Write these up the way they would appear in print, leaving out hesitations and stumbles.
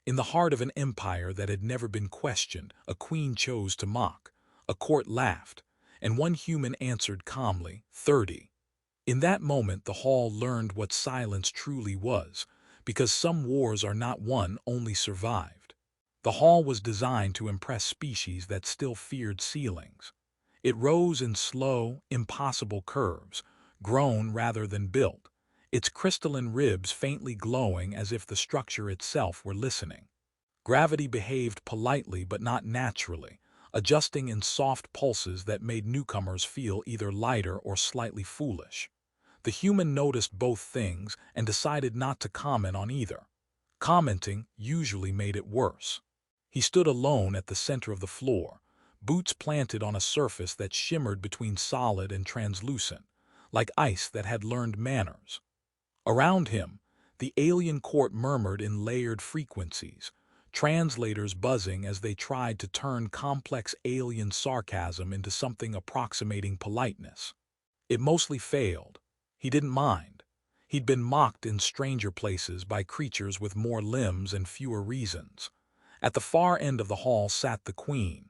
In the heart of an empire that had never been questioned, a queen chose to mock. A court laughed, and one human answered calmly, 30. In that moment the hall learned what silence truly was, because some wars are not won, only survived. The hall was designed to impress species that still feared ceilings. It rose in slow, impossible curves, grown rather than built, its crystalline ribs faintly glowing as if the structure itself were listening. Gravity behaved politely but not naturally, adjusting in soft pulses that made newcomers feel either lighter or slightly foolish. The human noticed both things and decided not to comment on either. Commenting usually made it worse. He stood alone at the center of the floor, boots planted on a surface that shimmered between solid and translucent, like ice that had learned manners. Around him, the alien court murmured in layered frequencies, translators buzzing as they tried to turn complex alien sarcasm into something approximating politeness. It mostly failed. He didn't mind. He'd been mocked in stranger places by creatures with more limbs and fewer reasons. At the far end of the hall sat the queen.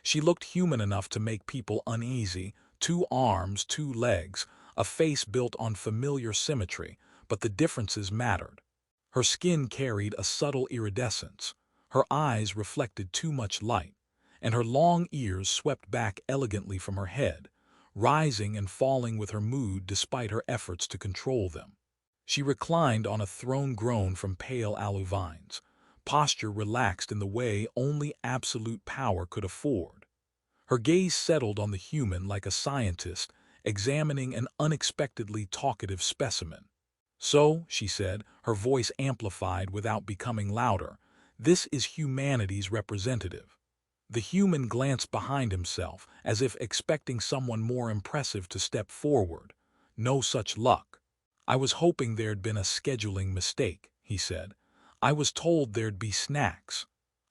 She looked human enough to make people uneasy, 2 arms, 2 legs, a face built on familiar symmetry, but the differences mattered. Her skin carried a subtle iridescence, her eyes reflected too much light, and her long ears swept back elegantly from her head, rising and falling with her mood despite her efforts to control them. She reclined on a throne grown from pale aloe vines, posture relaxed in the way only absolute power could afford. Her gaze settled on the human like a scientist examining an unexpectedly talkative specimen. "So," she said, her voice amplified without becoming louder, "this is humanity's representative." The human glanced behind himself, as if expecting someone more impressive to step forward. No such luck. "I was hoping there'd been a scheduling mistake," he said. "I was told there'd be snacks."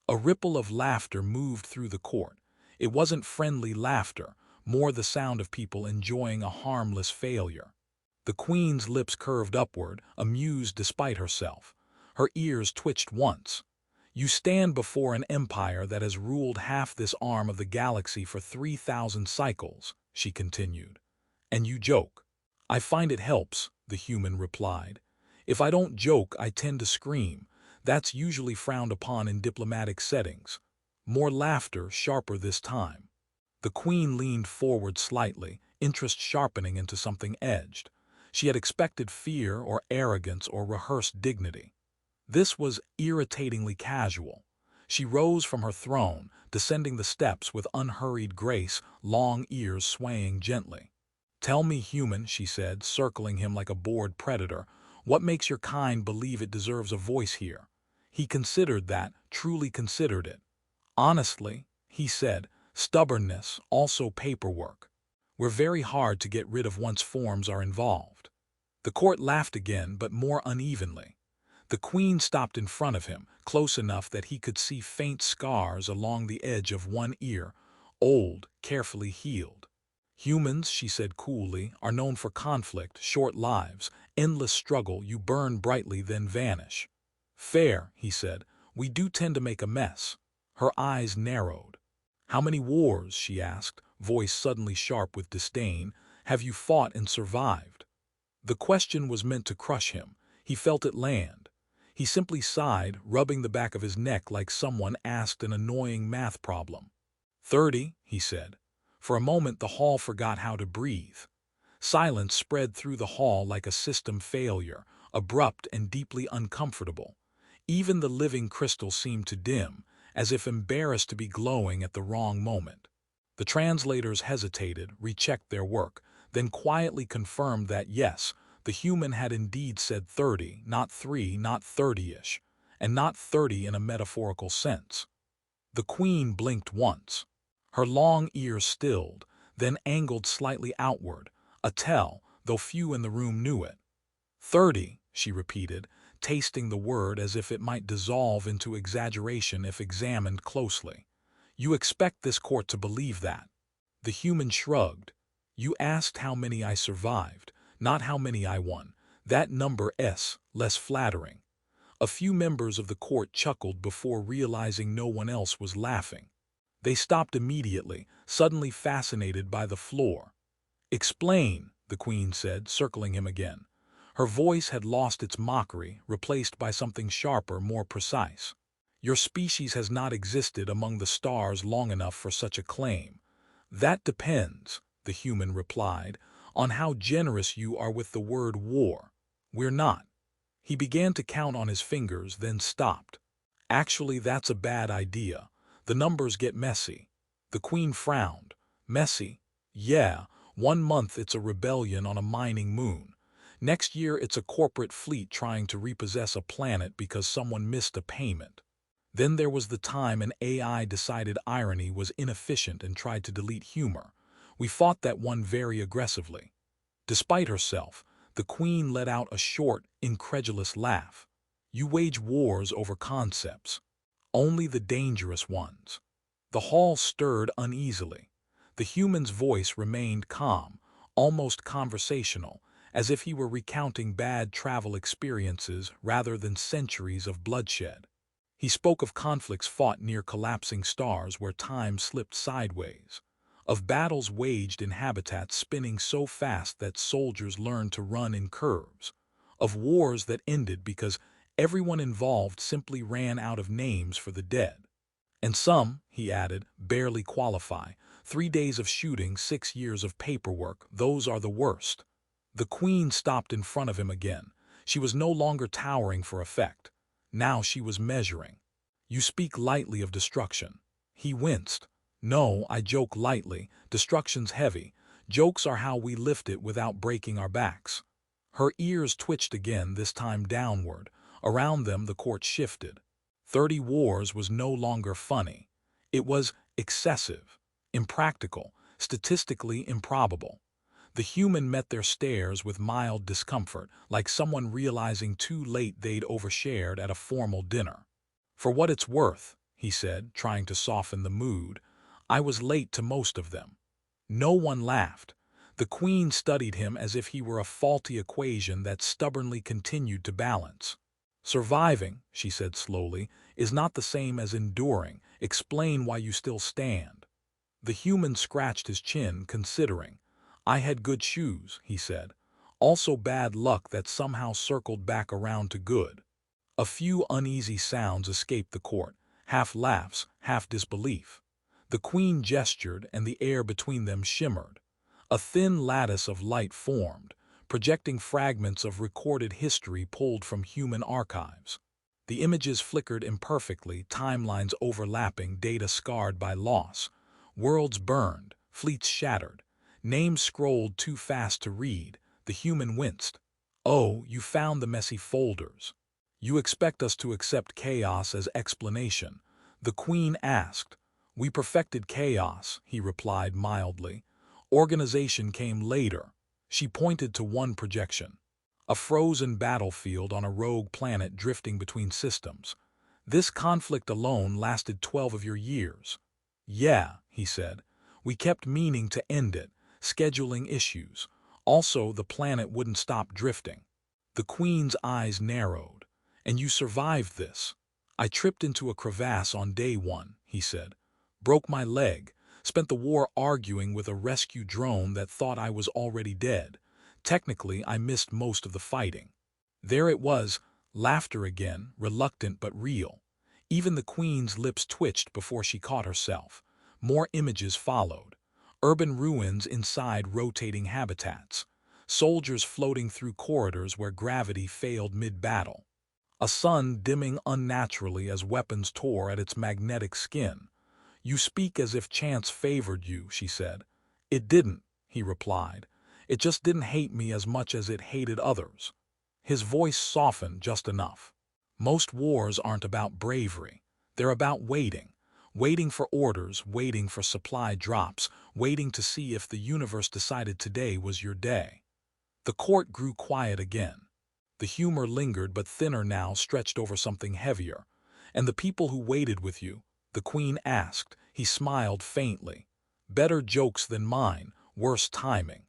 A ripple of laughter moved through the court. It wasn't friendly laughter, more the sound of people enjoying a harmless failure. The queen's lips curved upward, amused despite herself. Her ears twitched once. "You stand before an empire that has ruled half this arm of the galaxy for 3,000 cycles," she continued. "And you joke." "I find it helps," the human replied. "If I don't joke, I tend to scream. That's usually frowned upon in diplomatic settings." More laughter, sharper this time. The queen leaned forward slightly, interest sharpening into something edged. She had expected fear or arrogance or rehearsed dignity. This was irritatingly casual. She rose from her throne, descending the steps with unhurried grace, long ears swaying gently. "Tell me, human," she said, circling him like a bored predator, "what makes your kind believe it deserves a voice here?" He considered that, truly considered it. "Honestly," he said, "stubbornness, also paperwork. We're very hard to get rid of once forms are involved." The court laughed again, but more unevenly. The queen stopped in front of him, close enough that he could see faint scars along the edge of one ear, old, carefully healed. "Humans," she said coolly, "are known for conflict, short lives, endless struggle. You burn brightly, then vanish." "Fair," he said, "we do tend to make a mess." Her eyes narrowed. "How many wars," she asked, voice suddenly sharp with disdain, "have you fought and survived?" The question was meant to crush him. He felt it land. He simply sighed, rubbing the back of his neck like someone asked an annoying math problem. 30, he said. For a moment the hall forgot how to breathe. Silence spread through the hall like a system failure, abrupt and deeply uncomfortable. Even the living crystal seemed to dim, as if embarrassed to be glowing at the wrong moment. The translators hesitated, rechecked their work, then quietly confirmed that yes, the human had indeed said 30, not 3, not 30-ish, and not 30 in a metaphorical sense. The queen blinked once. Her long ears stilled, then angled slightly outward, a tell, though few in the room knew it. 30, she repeated, tasting the word as if it might dissolve into exaggeration if examined closely. "You expect this court to believe that?" The human shrugged. "You asked how many I survived, not how many I won. That number S, less flattering. A few members of the court chuckled before realizing no one else was laughing. They stopped immediately, suddenly fascinated by the floor. "Explain," the queen said, circling him again. Her voice had lost its mockery, replaced by something sharper, more precise. "Your species has not existed among the stars long enough for such a claim." "That depends," the human replied, "on how generous you are with the word war. We're not." He began to count on his fingers, then stopped. "Actually, that's a bad idea. The numbers get messy." The queen frowned. "Messy? Yeah, 1 month it's a rebellion on a mining moon. Next year it's a corporate fleet trying to repossess a planet because someone missed a payment. Then there was the time an AI decided irony was inefficient and tried to delete humor. We fought that one very aggressively." Despite herself, the queen let out a short, incredulous laugh. "You wage wars over concepts. Only the dangerous ones." The hall stirred uneasily. The human's voice remained calm, almost conversational, as if he were recounting bad travel experiences rather than centuries of bloodshed. He spoke of conflicts fought near collapsing stars where time slipped sideways, of battles waged in habitats spinning so fast that soldiers learned to run in curves, of wars that ended because everyone involved simply ran out of names for the dead. "And some," he added, "barely qualify. 3 days of shooting, 6 years of paperwork, those are the worst." The queen stopped in front of him again. She was no longer towering for effect. Now she was measuring. "You speak lightly of destruction." He winced. "No, I joke lightly. Destruction's heavy. Jokes are how we lift it without breaking our backs." Her ears twitched again, this time downward. Around them the court shifted. 30 wars was no longer funny. It was excessive, impractical, statistically improbable. The human met their stares with mild discomfort, like someone realizing too late they'd overshared at a formal dinner. "For what it's worth," he said, trying to soften the mood, "I was late to most of them." No one laughed. The queen studied him as if he were a faulty equation that stubbornly continued to balance. "Surviving," she said slowly, "is not the same as enduring. Explain why you still stand." The human scratched his chin, considering. "I had good shoes," he said. "Also bad luck that somehow circled back around to good." A few uneasy sounds escaped the court, half laughs, half disbelief. The queen gestured, and the air between them shimmered. A thin lattice of light formed, projecting fragments of recorded history pulled from human archives. The images flickered imperfectly, timelines overlapping, data scarred by loss. Worlds burned, fleets shattered. Names scrolled too fast to read. The human winced. "Oh, you found the messy folders. You expect us to accept chaos as explanation?" The queen asked. "We perfected chaos," he replied mildly. "Organization came later." She pointed to one projection. A frozen battlefield on a rogue planet drifting between systems. "This conflict alone lasted 12 of your years." "Yeah," he said. "We kept meaning to end it, scheduling issues. Also, the planet wouldn't stop drifting." The queen's eyes narrowed. "And you survived this?" "I tripped into a crevasse on day 1, he said. "Broke my leg. Spent the war arguing with a rescue drone that thought I was already dead. Technically, I missed most of the fighting." There it was, laughter again, reluctant but real. Even the queen's lips twitched before she caught herself. More images followed. Urban ruins inside rotating habitats. Soldiers floating through corridors where gravity failed mid-battle. A sun dimming unnaturally as weapons tore at its magnetic skin. "You speak as if chance favored you," she said. "It didn't," he replied. "It just didn't hate me as much as it hated others." His voice softened just enough. "Most wars aren't about bravery. They're about waiting. Waiting for orders, waiting for supply drops, waiting to see if the universe decided today was your day." The court grew quiet again. The humor lingered, but thinner now, stretched over something heavier. "And the people who waited with you?" the queen asked. He smiled faintly. "Better jokes than mine, worse timing."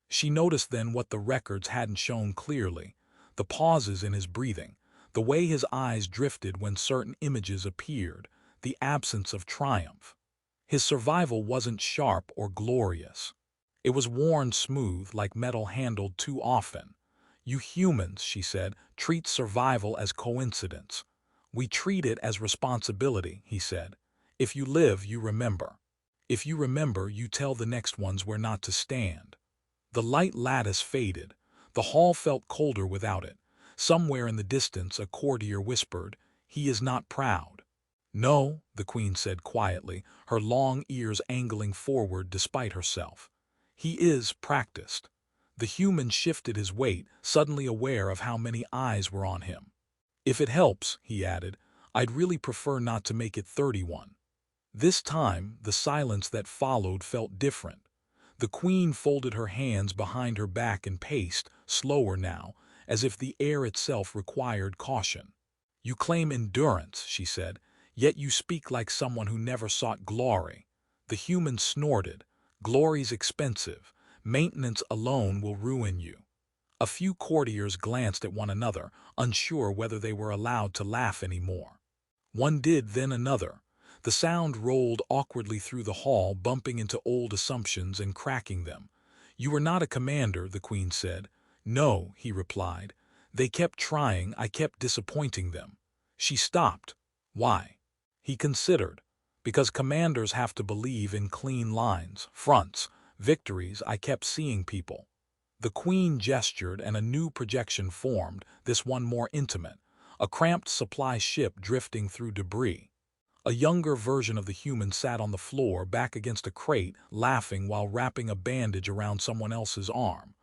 She noticed then what the records hadn't shown clearly: the pauses in his breathing, the way his eyes drifted when certain images appeared, the absence of triumph. His survival wasn't sharp or glorious. It was worn smooth like metal handled too often. You humans, she said, treat survival as coincidence. We treat it as responsibility, he said. If you live, you remember. If you remember, you tell the next ones where not to stand. The light lattice faded. The hall felt colder without it. Somewhere in the distance, a courtier whispered, "He is not proud." "No," the queen said quietly, her long ears angling forward despite herself. "He is practiced." The human shifted his weight, suddenly aware of how many eyes were on him. "If it helps," he added, "I'd really prefer not to make it 31. This time, the silence that followed felt different. The queen folded her hands behind her back and paced, slower now, as if the air itself required caution. "You claim endurance," she said, "yet you speak like someone who never sought glory." The human snorted. "Glory's expensive. Maintenance alone will ruin you." A few courtiers glanced at one another, unsure whether they were allowed to laugh anymore. One did, then another. The sound rolled awkwardly through the hall, bumping into old assumptions and cracking them. "You were not a commander," the queen said. "No," he replied. "They kept trying, I kept disappointing them." She stopped. "Why?" He considered. "Because commanders have to believe in clean lines, fronts, victories. I kept seeing people." The queen gestured and a new projection formed, this one more intimate. A cramped supply ship drifting through debris. A younger version of the human sat on the floor, back against a crate, laughing while wrapping a bandage around someone else's arm.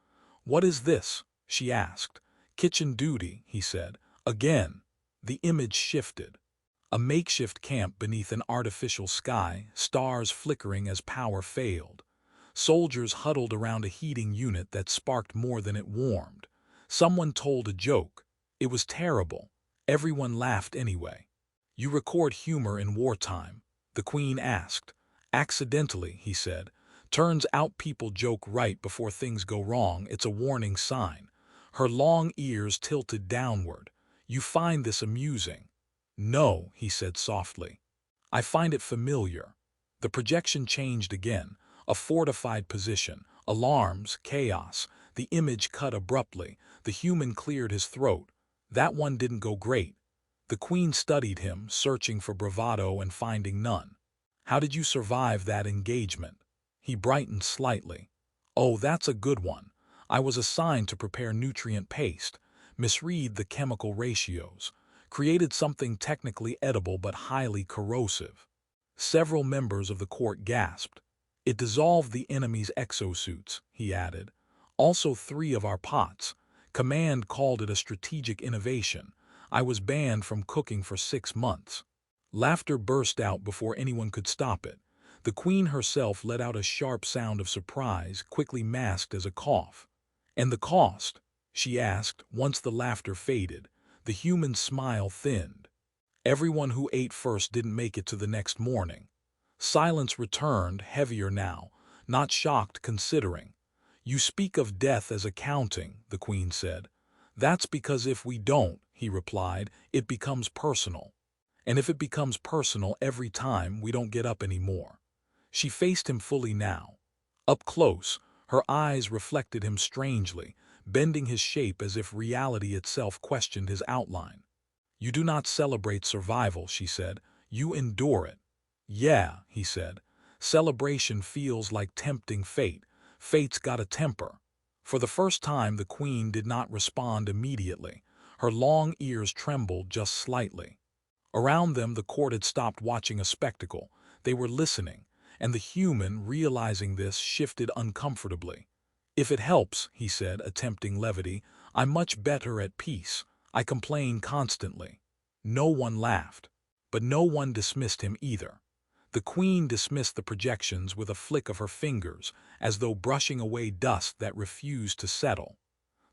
"What is this?" she asked. "Kitchen duty," he said. Again. The image shifted. A makeshift camp beneath an artificial sky, stars flickering as power failed. Soldiers huddled around a heating unit that sparked more than it warmed. Someone told a joke. It was terrible. Everyone laughed anyway. "You record humor in wartime?" the queen asked. "Accidentally," he said. "Turns out people joke right before things go wrong. It's a warning sign." Her long ears tilted downward. "You find this amusing?" "No," he said softly. "I find it familiar." The projection changed again. A fortified position. Alarms, chaos. The image cut abruptly. The human cleared his throat. "That one didn't go great." The queen studied him, searching for bravado and finding none. "How did you survive that engagement?" He brightened slightly. "Oh, that's a good one. I was assigned to prepare nutrient paste, misread the chemical ratios, created something technically edible but highly corrosive." Several members of the court gasped. "It dissolved the enemy's exosuits," he added. "Also 3 of our pots. Command called it a strategic innovation. I was banned from cooking for 6 months." Laughter burst out before anyone could stop it. The queen herself let out a sharp sound of surprise, quickly masked as a cough. "And the cost?" she asked, once the laughter faded. The human smile thinned. "Everyone who ate first didn't make it to the next morning." Silence returned, heavier now, not shocked, considering. "You speak of death as accounting," the queen said. "That's because if we don't," he replied, "it becomes personal. And if it becomes personal every time, we don't get up anymore." She faced him fully now. Up close, her eyes reflected him strangely, bending his shape as if reality itself questioned his outline. "You do not celebrate survival," she said. "You endure it." "Yeah," he said. "Celebration feels like tempting fate. Fate's got a temper." For the first time, the queen did not respond immediately. Her long ears trembled just slightly. Around them, the court had stopped watching a spectacle. They were listening, and the human, realizing this, shifted uncomfortably. "If it helps," he said, attempting levity, "I'm much better at peace. I complain constantly." No one laughed, but no one dismissed him either. The queen dismissed the projections with a flick of her fingers, as though brushing away dust that refused to settle.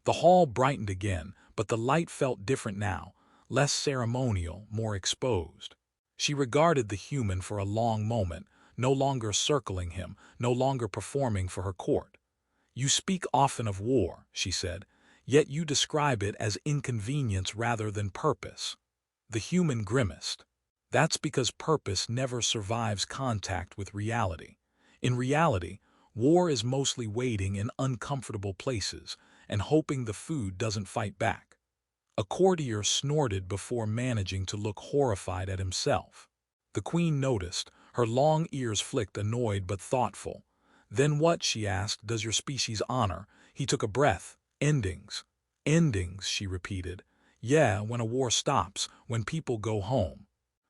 The hall brightened again, but the light felt different now, less ceremonial, more exposed. She regarded the human for a long moment, no longer circling him, no longer performing for her court. "You speak often of war," she said, yet you describe it as inconvenience rather than purpose." The human grimaced. "That's because purpose never survives contact with reality. In reality, war is mostly waiting in uncomfortable places and hoping the food doesn't fight back." A courtier snorted before managing to look horrified at himself. The queen noticed. Her long ears flicked, annoyed but thoughtful. "Then what," she asked, "does your species honor?" He took a breath. "Endings." "Endings," she repeated. "Yeah, when a war stops, when people go home.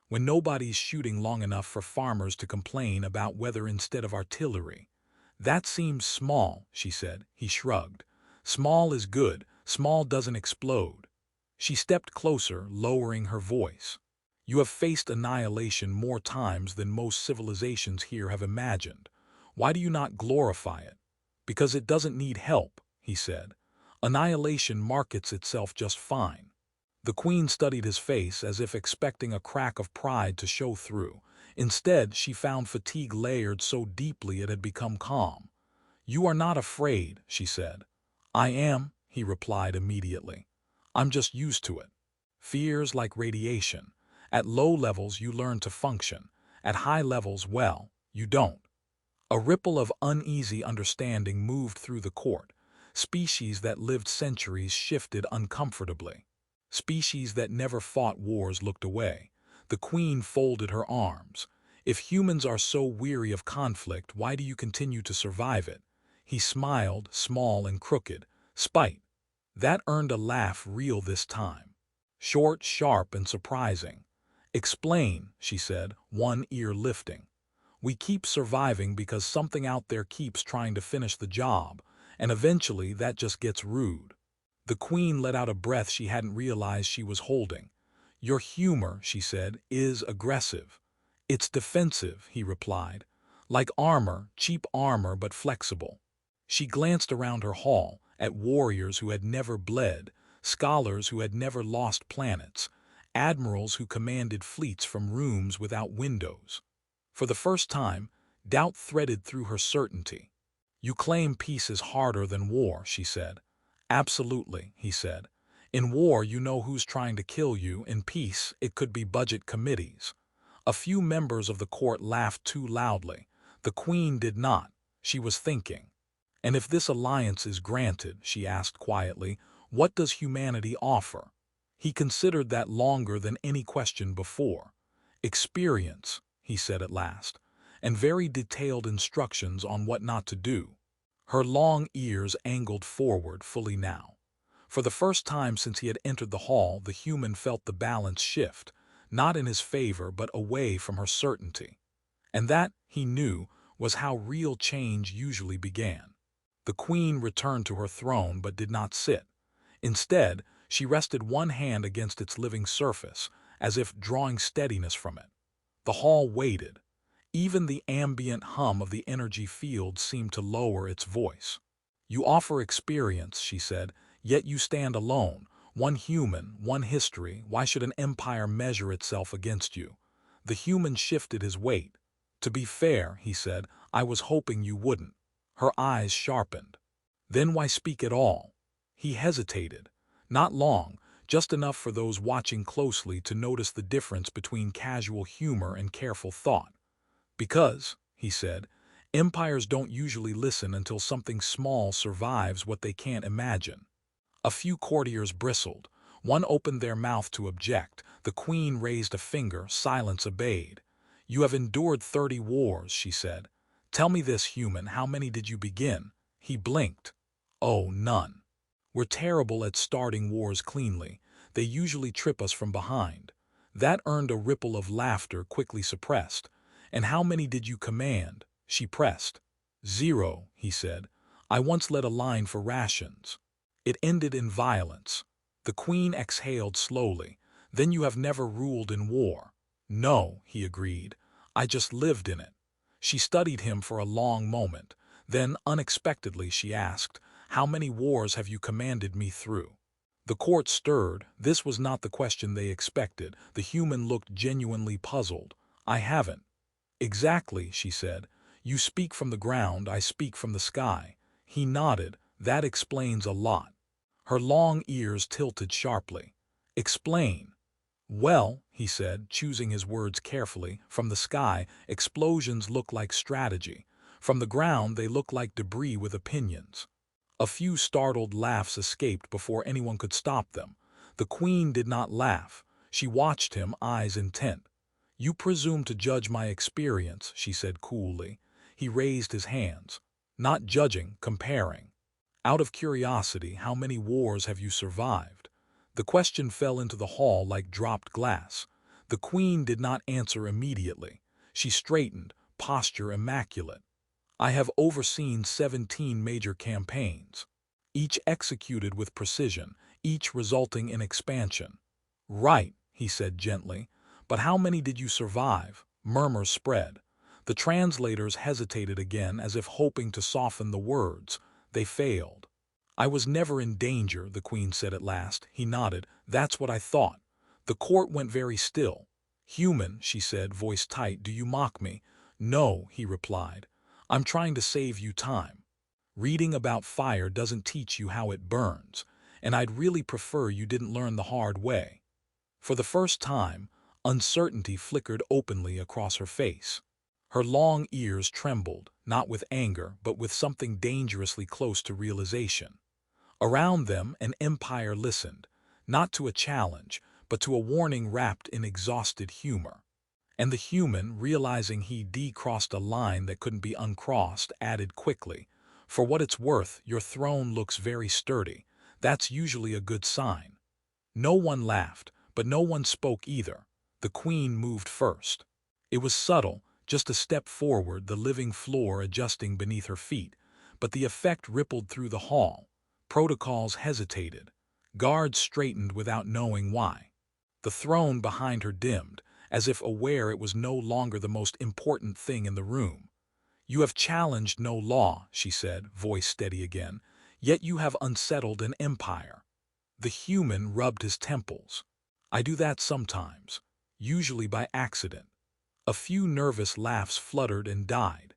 When nobody's shooting long enough for farmers to complain about weather instead of artillery." "That seems small," she said. He shrugged. "Small is good. Small doesn't explode." She stepped closer, lowering her voice. "You have faced annihilation more times than most civilizations here have imagined. Why do you not glorify it?" "Because it doesn't need help," he said. "Annihilation markets itself just fine." The queen studied his face as if expecting a crack of pride to show through. Instead, she found fatigue layered so deeply it had become calm. "You are not afraid," she said. "I am," he replied immediately. "I'm just used to it. Fear's like radiation. At low levels you learn to function. At high levels, well, you don't." A ripple of uneasy understanding moved through the court. Species that lived centuries shifted uncomfortably. Species that never fought wars looked away. The queen folded her arms. "If humans are so weary of conflict, why do you continue to survive it?" He smiled, small and crooked. "Spite." That earned a laugh, real this time. Short, sharp, and surprising. "Explain," she said, one ear lifting. "We keep surviving because something out there keeps trying to finish the job, and eventually that just gets rude." The queen let out a breath she hadn't realized she was holding. "Your humor," she said, "is aggressive." "It's defensive," he replied. "Like armor, cheap armor but flexible." She glanced around her hall, at warriors who had never bled, scholars who had never lost planets, admirals who commanded fleets from rooms without windows. For the first time, doubt threaded through her certainty. "You claim peace is harder than war," she said. "Absolutely," he said. "In war, you know who's trying to kill you. In peace, it could be budget committees." A few members of the court laughed too loudly. The queen did not. She was thinking. "And if this alliance is granted," she asked quietly, "what does humanity offer?" He considered that longer than any question before. "Experience," he said at last, "and very detailed instructions on what not to do." Her long ears angled forward fully now. For the first time since he had entered the hall, the human felt the balance shift, not in his favor but away from her certainty. And that, he knew, was how real change usually began. The queen returned to her throne but did not sit. Instead, she rested one hand against its living surface, as if drawing steadiness from it. The hall waited. Even the ambient hum of the energy field seemed to lower its voice. "You offer experience," she said, "yet you stand alone. One human, one history. Why should an empire measure itself against you?" The human shifted his weight. "To be fair," he said, "I was hoping you wouldn't." Her eyes sharpened. "Then why speak at all?" He hesitated. Not long, just enough for those watching closely to notice the difference between casual humor and careful thought. "Because," he said, "empires don't usually listen until something small survives what they can't imagine." A few courtiers bristled. One opened their mouth to object. The queen raised a finger. Silence obeyed. "You have endured 30 wars," she said. "Tell me this, human, how many did you begin?" He blinked. "Oh, none. We're terrible at starting wars cleanly. They usually trip us from behind." That earned a ripple of laughter quickly suppressed. "And how many did you command?" She pressed. "0, he said. "I once led a line for rations." It ended in violence. The queen exhaled slowly. "Then you have never ruled in war." "No," he agreed. "I just lived in it." She studied him for a long moment. Then, unexpectedly, she asked, "How many wars have you commanded me through?" The court stirred. This was not the question they expected. The human looked genuinely puzzled. "I haven't." "Exactly," she said. "You speak from the ground, I speak from the sky." He nodded. "That explains a lot." Her long ears tilted sharply. "Explain." "Well," he said, choosing his words carefully, "from the sky, explosions look like strategy. From the ground, they look like debris with opinions." A few startled laughs escaped before anyone could stop them. The queen did not laugh. She watched him, eyes intent. "You presume to judge my experience," she said coolly. He raised his hands. "Not judging, comparing. Out of curiosity, how many wars have you survived?" The question fell into the hall like dropped glass. The queen did not answer immediately. She straightened, posture immaculate. "I have overseen 17 major campaigns, each executed with precision, each resulting in expansion." "Right," he said gently. "But how many did you survive?" Murmurs spread. The translators hesitated again, as if hoping to soften the words. They failed. "I was never in danger," the queen said at last. He nodded. "That's what I thought." The court went very still. "Human," she said, voice tight, "do you mock me?" "No," he replied. "I'm trying to save you time. Reading about fire doesn't teach you how it burns, and I'd really prefer you didn't learn the hard way." For the first time, uncertainty flickered openly across her face. Her long ears trembled, not with anger, but with something dangerously close to realization. Around them, an empire listened, not to a challenge, but to a warning wrapped in exhausted humor. And the human, realizing he decrossed a line that couldn't be uncrossed, added quickly, "For what it's worth, your throne looks very sturdy. That's usually a good sign." No one laughed, but no one spoke either. The queen moved first. It was subtle, just a step forward, the living floor adjusting beneath her feet, but the effect rippled through the hall. Protocols hesitated. Guards straightened without knowing why. The throne behind her dimmed, as if aware it was no longer the most important thing in the room. "You have challenged no law," she said, voice steady again, "yet you have unsettled an empire." The human rubbed his temples. "I do that sometimes, usually by accident." A few nervous laughs fluttered and died.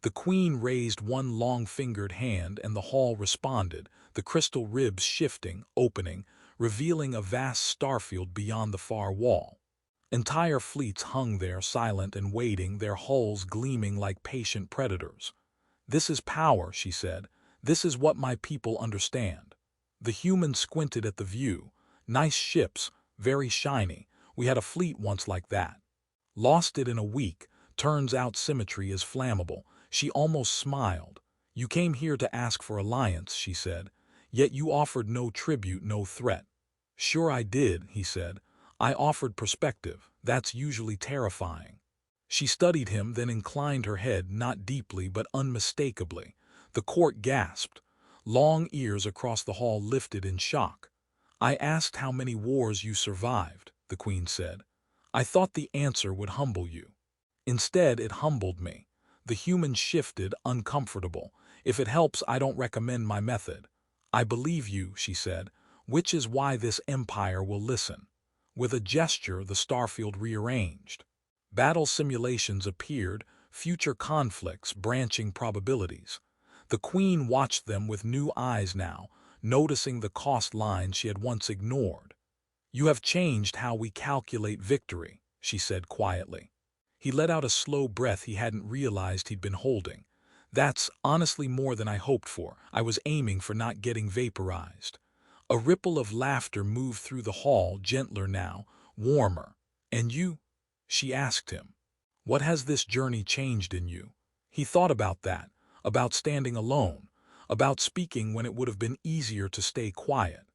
The queen raised one long-fingered hand and the hall responded, the crystal ribs shifting, opening, revealing a vast starfield beyond the far wall. Entire fleets hung there, silent and waiting, their hulls gleaming like patient predators. "This is power," she said. "This is what my people understand." The human squinted at the view. "Nice ships, very shiny. We had a fleet once like that. Lost it in a week. Turns out symmetry is flammable." She almost smiled. "You came here to ask for alliance," she said. "Yet you offered no tribute, no threat." "Sure I did," he said. "I offered perspective. That's usually terrifying." She studied him, then inclined her head, not deeply but unmistakably. The court gasped. Long ears across the hall lifted in shock. "I asked how many wars you survived," the queen said. "I thought the answer would humble you. Instead, it humbled me." The human shifted, uncomfortable. "If it helps, I don't recommend my method." "I believe you," she said, "which is why this empire will listen." With a gesture, the starfield rearranged. Battle simulations appeared, future conflicts, branching probabilities. The queen watched them with new eyes now, noticing the cost lines she had once ignored. "You have changed how we calculate victory," she said quietly. He let out a slow breath he hadn't realized he'd been holding. "That's honestly more than I hoped for. I was aiming for not getting vaporized." A ripple of laughter moved through the hall, gentler now, warmer. "And you?" she asked him. "What has this journey changed in you?" He thought about that, about standing alone, about speaking when it would have been easier to stay quiet.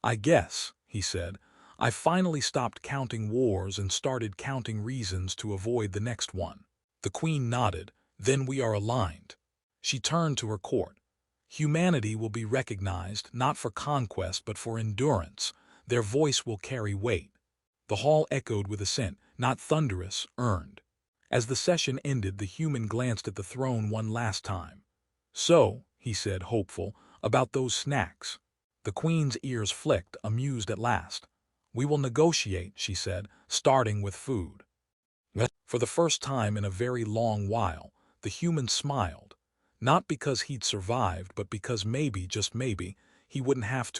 "I guess," he said, "I finally stopped counting wars and started counting reasons to avoid the next one." The queen nodded. "Then we are aligned." She turned to her court. "Humanity will be recognized, not for conquest but for endurance. Their voice will carry weight." The hall echoed with assent, not thunderous, earned. As the session ended, the human glanced at the throne one last time. "So," he said, hopeful, "about those snacks." The queen's ears flicked, amused at last. "We will negotiate," she said, "starting with food." For the first time in a very long while, the human smiled. Not because he'd survived, but because maybe, just maybe, he wouldn't have to